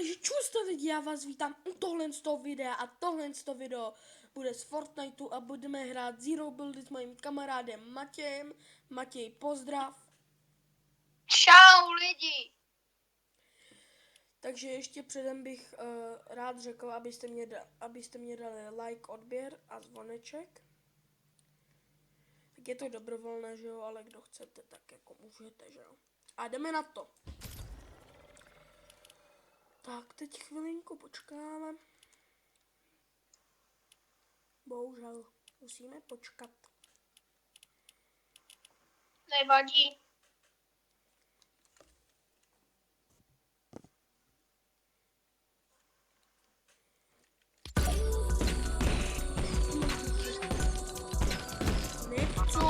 Takže čuste lidi, já vás vítám u tohle z toho videa a tohle z toho video bude z Fortniteu a budeme hrát Zero Buildy s mojím kamarádem Matějem. Matěj, pozdrav. Čau lidi! Takže ještě předem bych rád řekl, abyste mě dali like, odběr a zvoneček. Tak je to dobrovolné, že jo, ale kdo chcete, tak jako můžete, že jo. A jdeme na to. Tak, teď chvilinku počkáme. Bohužel, musíme počkat. Nevadí. Nechcu.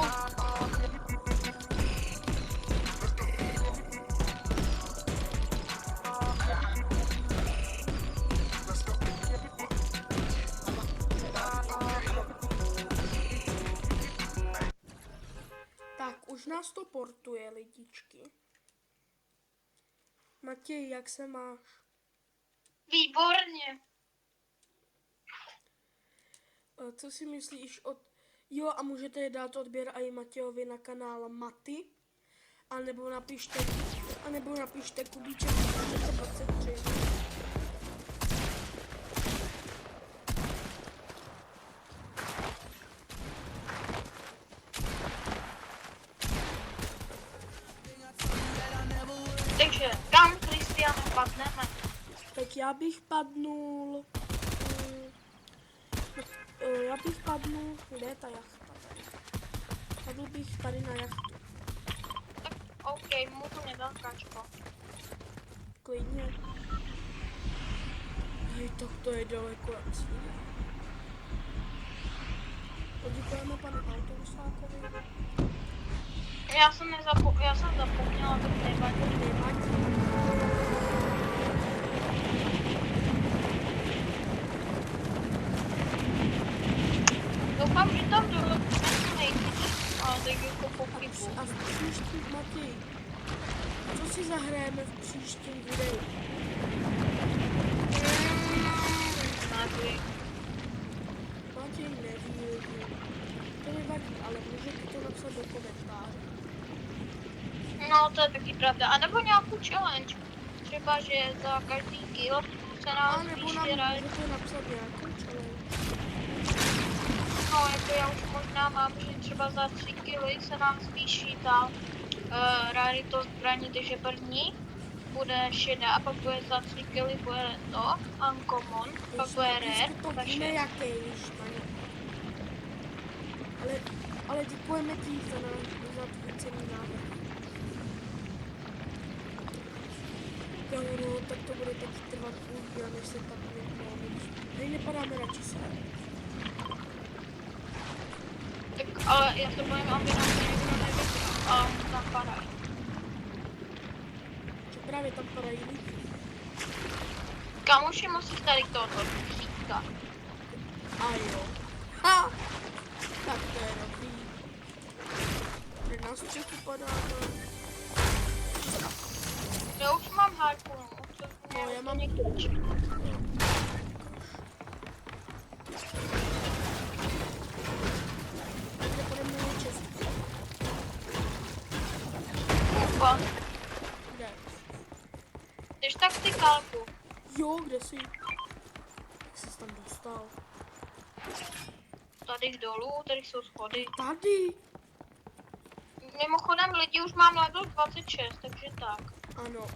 Tak, už nás to portuje, lidičky. Matěj, jak se máš? Výborně. Co si myslíš od... Jo, a můžete dát odběr i Matějovi na kanál Maty. A nebo napište Kubíček 23. Takže kam Kristiane padneme? Tak já bych padnul... Kde je ta jachta? Padl bych tady na jachtu. Tak OK, můžu mě dát kačko. Klidně. Hej, tak to je daleko jak svíně. Poděkujeme panu autobusákovi. Já jsem zapomněla, tak nevadí. Doufám, že tam nejde, ale tak jako pochybu. A v příštím, Matěj, co si zahrajeme v příštím videu? Nevím. Matěj neví, lidi. To nevadí, ale můžete to napsat do komentáře. No, to je taky pravda. A nebo nějakou challenge. Třeba, že za každý kill se nám zvýší rád. Můžete napsat nějakou challenge. No, jako já už možná mám, že třeba za 3 kily se nám zvýší ta raritost zbraní, takže první bude šedá, pak bude za 3 kily bude to, uncommon, pak bude rare, To za víme 6. jaké již, ale děkujeme ti za tvůj cený návrh. Jo, no, tak to bude taky trvat půl dňa, než se tam nepovíš. Hej, nepadáme radši se. Tak ale já se bojím, aby nám to někdo nevyhrál, ale oni tam padají. Že právě tam padají lidi. Kamoši musí tady tohoto říkat. A jo. Ha! Tak to je dobrý. Kde na střechu padáme. Já už mám harpunu, No, já mám někdo. Kde půjdeme na čestku. Upa. Kde? Jdeš tak ty kalku. Jo, kde jsi? Jak jsi tam dostal? Tady dolů, tady jsou schody. Tady. Mimochodem lidi už mám level 26, takže tak. Ano.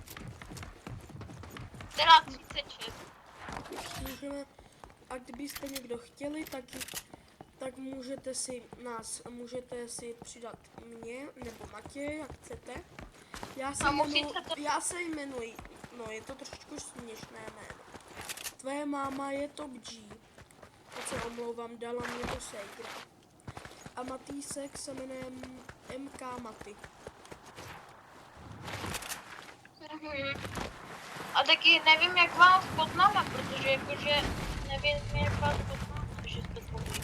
Teda 36. Můžeme, a kdybyste někdo chtěli, tak můžete si přidat mě nebo Matěj, jak chcete. Já se jmenuji, no je to trošičku směšné jméno. Tvoje máma je Top G. Já se omlouvám, dala mě do ségra. A Matýsek se jmenuje MK Maty. A taky nevím, jak vás poznáme, protože jakože nevím, jak vás poznáme, že jste poví.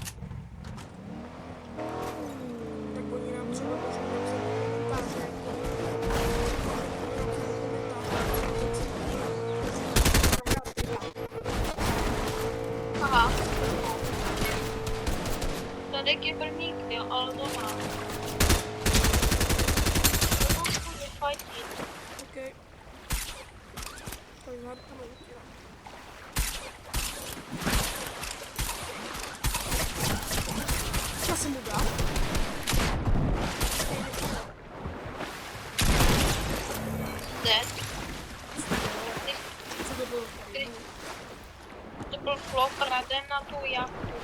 Tak oni nám třeba můžou napsat komentáře. Radek je první kill, ale to má. To můžu vyfajtit. OK. Tak harpunu utírám. Co jsem mu dal? Dead. Co to bylo? To byl flop, jdem na tu jachtu.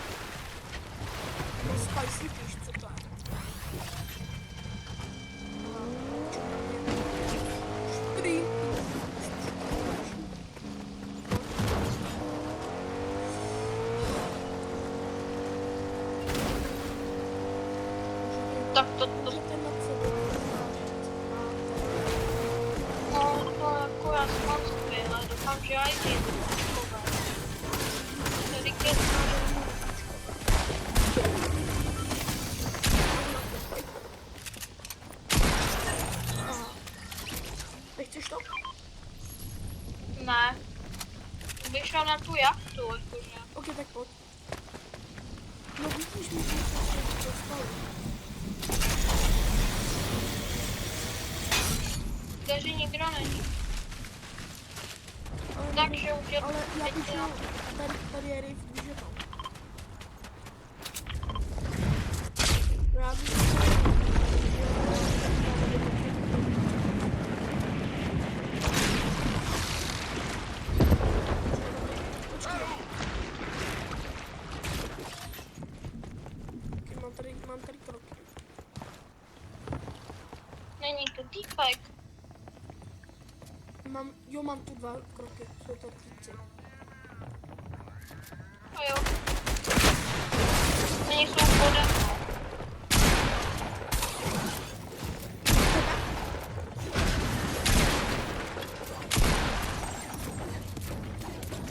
No spicy fish, co to je? Stream. Tak to Můžete na sebe no, to jako já jsem mám skvěle, ale doufám, že já jdu. Tady ke nechceš to? Ne. Bych šel na tu jachtu, jakože. OK, tak pojď. No vidíš, my jsme se dostali. Takže nikdo není. Ale Takže už je ale já bych teď šel, tady je riff vyžetou. Já bych počkej. Mám tady kroky. není to týpek. Mám tu 2 kroky, jsou to týpci. A jo. Oni jsou pode mnou.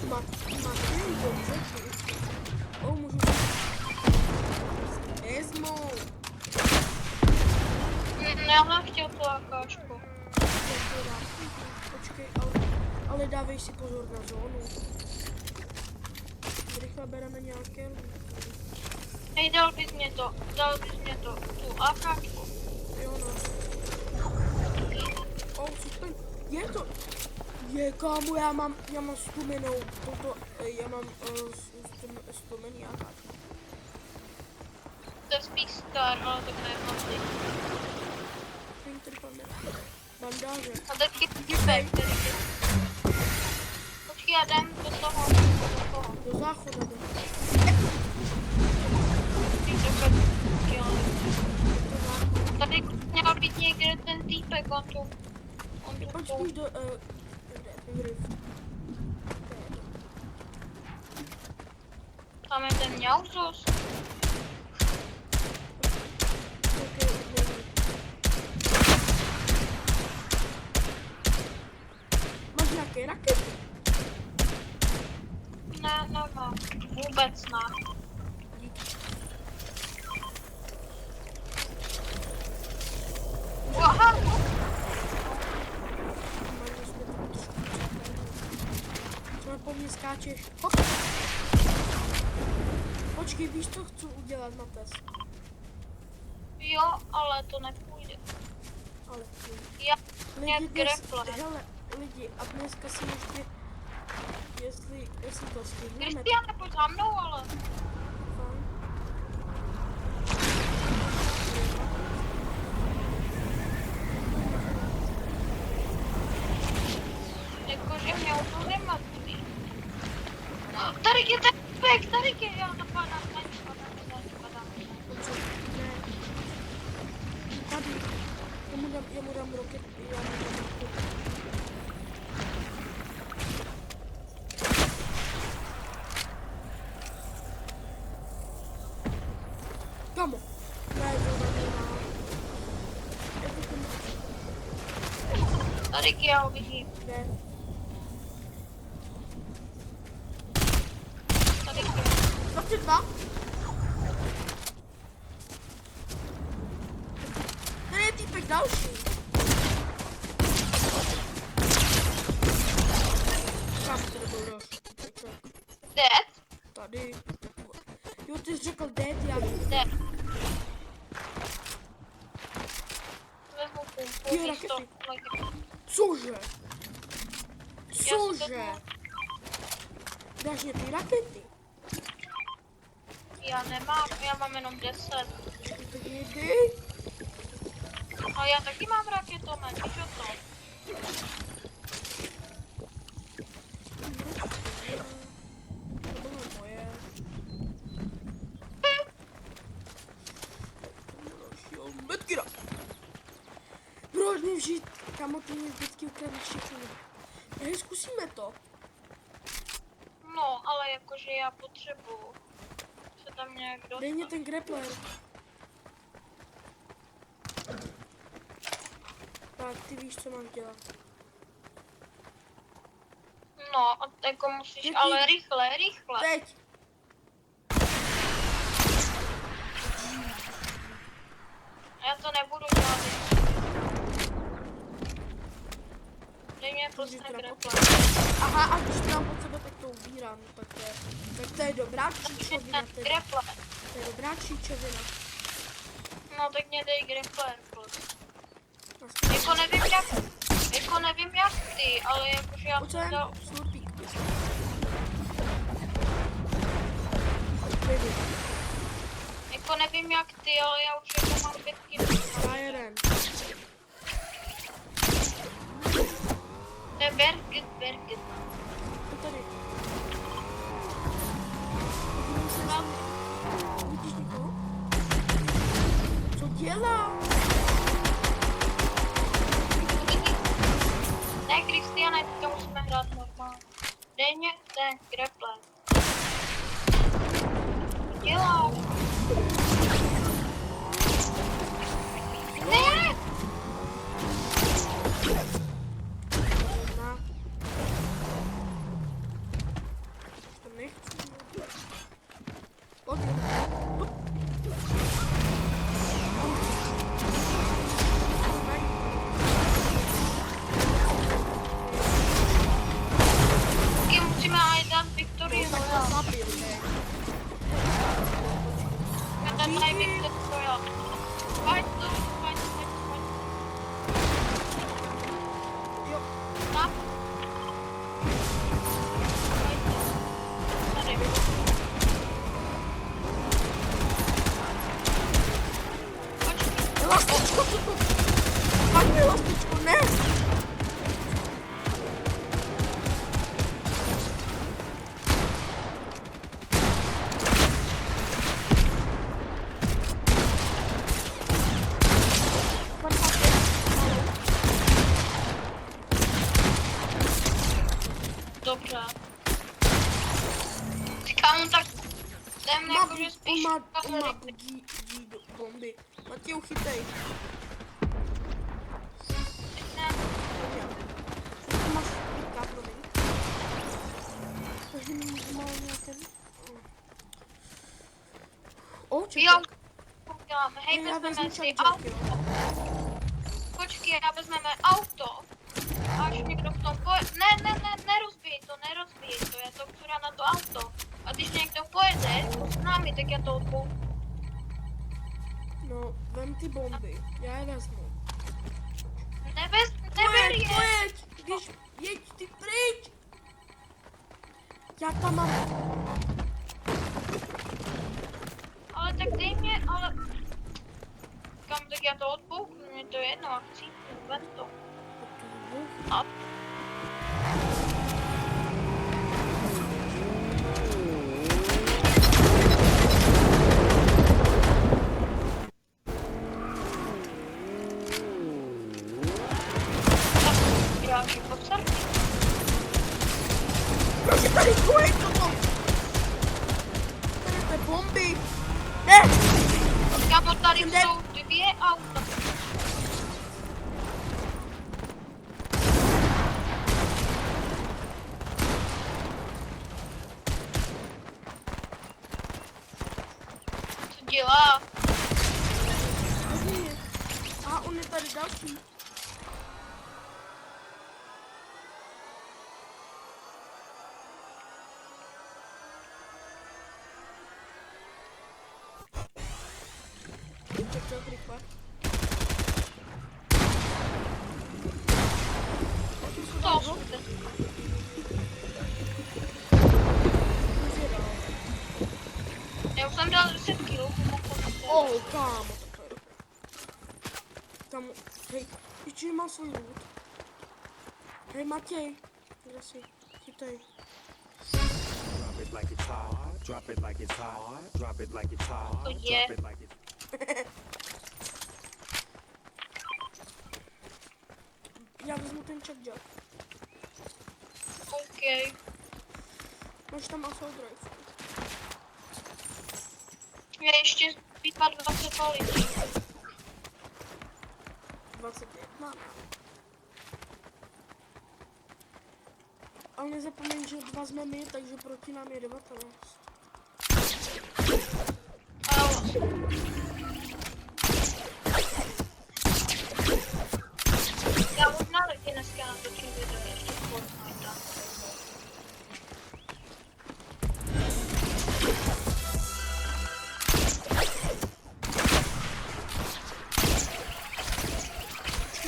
Matej, dobře, můžu vezmu. Já mám chtěl tu akáčku. Počkej, ale dávej si pozor na zónu. Rychle bereme nějaké lidi. Hej, dal bys mě to, tu akáčku. Jo, no. Super. Je to. Kámo, já mám stumenou. Já mám stumený akáčku. To je spíš star, ale to nemám teď. Bandáže. A taky týpek, který je. Počkej, já jdem do toho. Do záchoda jde. Tady měl být někde ten týpek, on tu Počkej do... kde je ten tam je ten mňauzus. Máš nějaké rakety? Ne, nemám. Vůbec ne. Aha! Co po mně skáčeš? Hop. Počkej, víš, co chci udělat na test? Jo, ale to nepůjde. Ale Já nějak lidi, dnes, grepple. hele, lidi, a dneska si ještě, jestli to stihneme, Kristiane, pojď za mnou, ale. fajn. Jakože mňauzus je mrtvý. Tady je ten týpek, tady je, já napadám. Dobře, ne. Tady, já mu dám roket, Kamo? Ne, Tady já ho vidím. ne. Tady 22? Tady je týpek další. Kam to byl další týpek? dead. Tady. Jo, ty jsi řekl dead, já Dead. ty místo rakety. legy. Cože? Já si Cože? vezmu- Dáš mě ty rakety? Já nemám, já mám jenom 10. No tak mě dej. No já taky mám raketomet, víš o to? To bylo moje. Dalšího medkira. Proč mi vžít? Kamo, ty mě vždycky ukradli všechno. Hej, zkusíme to. No, ale jakože já potřebuju se tam nějak dostat. Dej mě ten grappler. Tak, ty víš, co mám dělat. No, a jako musíš, Děti. ale rychle, rychle. Teď. Já to nebudu dělat. Dej mě prostě teda grepla. Aha, a když to mám pod sebe, tak to ubírám. Tak to je dobrá číčovina Ten teda. grepla. To je dobrá číčovina. No tak mě dej grepler, plus. Aspoň- Jako nevím jak ty, ale jakože já Pojď jsem sem, dal, slurpík. Baby, jako nevím jak ty, ale já už jako mám 5 kg. já jeden. To je Berget. To tady. Vidíš někoho? Co dělá? Ne, Kristiane, teďka musíme hrát normálně. Dej mě ten grepler. Dělá. Ne! Na. To nechci. Pojď. Taky musíme ale dát Victorii Tak Royale. to zabil, ne? Já tam mají Victorii Royale. Pojď. Jo. Tam. Pojď. Tady. Počkej. Lastičko, co to? Pojď mi lastičko, ne! Dobře. Říkám, tak jdem jakože spíš On má bomby. Matěj, chytej. ne, Co máš káprový? Takže mi má nějaké... O, čekaj. jo, uděláme, hej, Já vezmeme vezmu si čapčák, auto. jo. Počkej, já vezmeme auto. Až někdo v tom pojede, nerozbij to, je to která na to auto. A když někdo pojede s námi, tak já to odbouchu. No, vem ty bomby. Já je vezmu. Neber je. Pojď! Když jeď ty pryč! Já tam mám... Ale tak dej mě, ale... Kam, tak já to odbouchnu, mě to je jedno, a chci, vem to. A já že potřebuji. Proč je tady dvojek toto? Tady ty bomby! Ne! Kámo, tady Jde. jsou 2 auta. Co dělá? Tady je. A on je tady další. Tak to je rychle. dal 10 kg. Oh, kámo, tak to je dobré. Kámo, hej, ještě má svůj loot. Hej, Matěj, kde jsi? Chytej. Drop it like it's hot. Drop it like it's hot. Drop it like it's hot. To je. Drop it like it's Já vezmu ten checkjack. OK. Máš tam assault rifle. Je ještě zbývá 20 lidí. 21. Ale nezapomeň, že 2 jsme my, takže proti nám je 19. Já možná taky dneska natočím video ještě z Fortnite.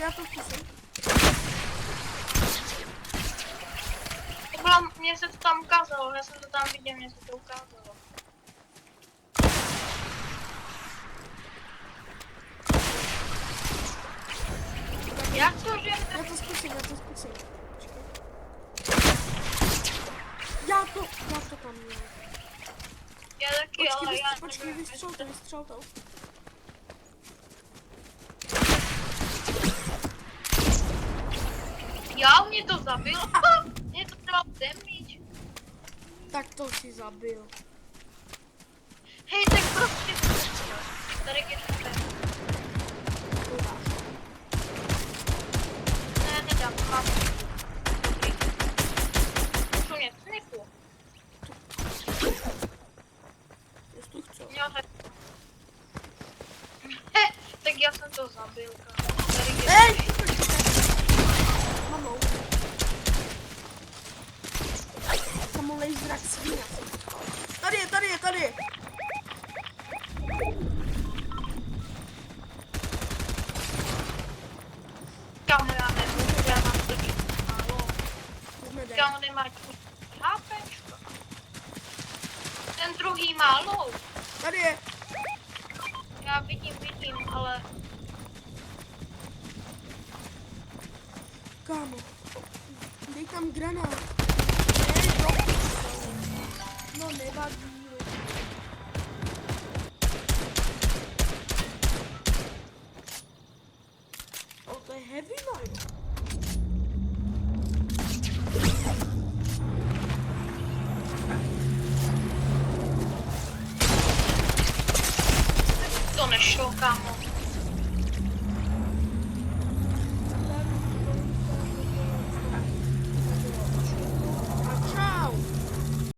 Já to zkusím. Mně se to tam ukázalo, já jsem to tam viděl, mně se to ukázalo. Jak to, že... Já to zkusím. Počkej. Já to tam měl. Já taky, ale já... Počkej, vystřel to. Já, mě to zabil. Mě to dalo damage. Tak to si zabil. Hej, tak prostě... Tady je to ne, nedám, mám. Dobrý. To mě snipu. Jestli chce. Měl tak... Tak já jsem to zabil, kámo. Tady je... Hej! Mamou. Kamu laser jak svíňa. Tady je. Kámo, já nemůžu, já mám taky málo. Jsme jde. Kámo, nemáš hápečko. Ten druhý málo. Tady je. Já vidím, ale... Kámo. Dej tam granát. No nevadí. O, to je heavy knife. To nešlo, kámo.